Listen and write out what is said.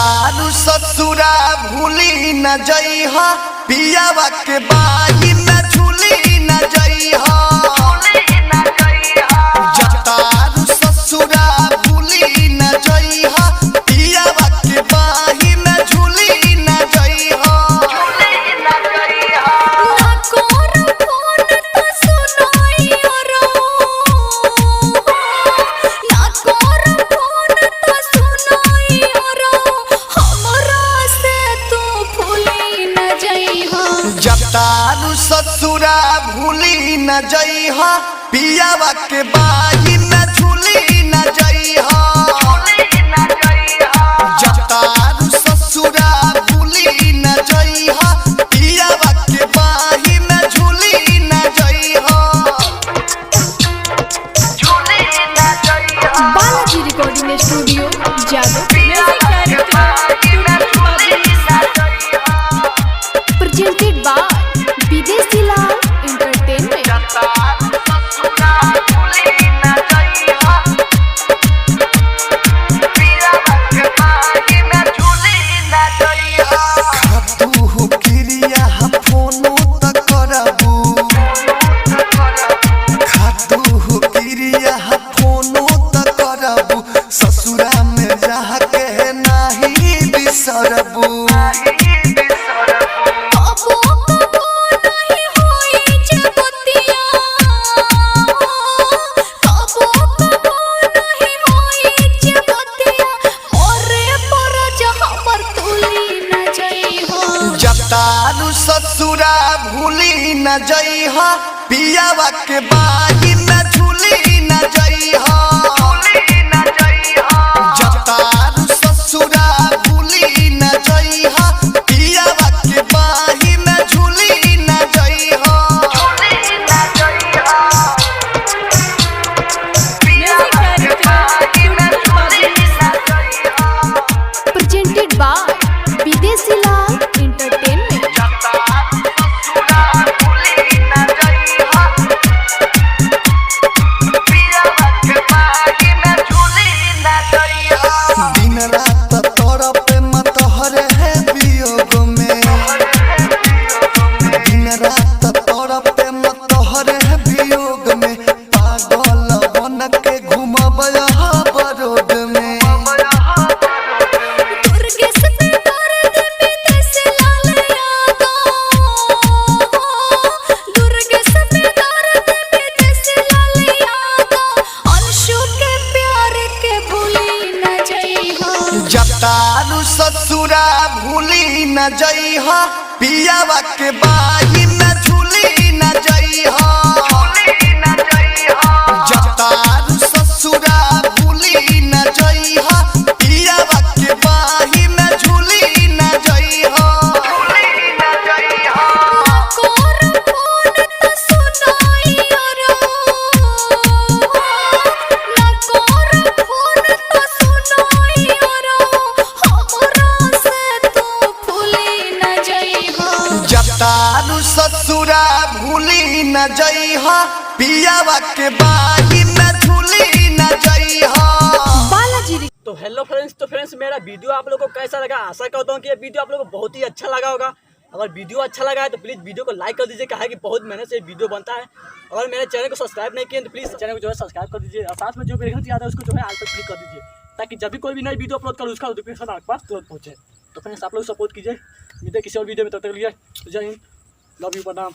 तारू ससुरा भूली न जइहा पियावा के बाही में झूली न जइहा तारू ससुरा भूली न जइहा पियावा के बाही में झूली न जइहा तारू ससुरा भूली न जइहा पियावा के बाही में झूली न जइहा तारू ससुरा भूली न जइहा पियावा के बाही में झूली न जइहा Balaji recording studio Jadav presented by विदेशी लाल एंटरटेनमेंट। खातू क्रिया फोनो त करबू खातू क्रिया फोनो त करबू ससुरा में जाके नहीं बिसरबू तारू ससुरा भूली न जइहा पियावा के बाही में झूली न जइहा तारू ससुरा भूली न जइहा पियावा के बाही में झूली न जइहा presented by विदेशी लाल एंटरटेनमेंट। दिन रात तोरा पे मत हरे है वियोग में दिन रात तोरा पे मत हरे है वियोग में पागल बन के घूमब बरोड में तारू ससुरा भूली न जइहा पियावा के बाही में झूली न जइहा तारू ससुरा भूली न जइहा पियावा के बाही में झूली न जइहा तारू ससुरा भूली न जइहा पियावा के बाही में झूली न जइहा। तो हेलो फ्रेंड्स, मेरा वीडियो आप लोगों को कैसा लगा? आशा करता हूँ कि ये वीडियो आप लोगों को बहुत ही अच्छा लगा होगा। अगर वीडियो अच्छा लगा है तो प्लीज़ वीडियो को लाइक कर दीजिए, कहा है कि बहुत मेहनत से वीडियो बनता है। अगर मेरे चैनल को सब्सक्राइब नहीं किए तो प्लीज़ चैनल को जो है सब्सक्राइब कर दीजिए और साथ में जो बेल आता है उसको जो है आल पर क्लिक कर दीजिए, ताकि जब भी कोई भी नई वीडियो अपलोड करूँ उसका नोटिफिकेशन आपके पास तुरंत पहुँचे। तो फ्रेंड्स, आप लोग सपोर्ट कीजिए। मिलते किसी और वीडियो में, तब तक के लिए जय हिंद, लव यू, प्रणाम।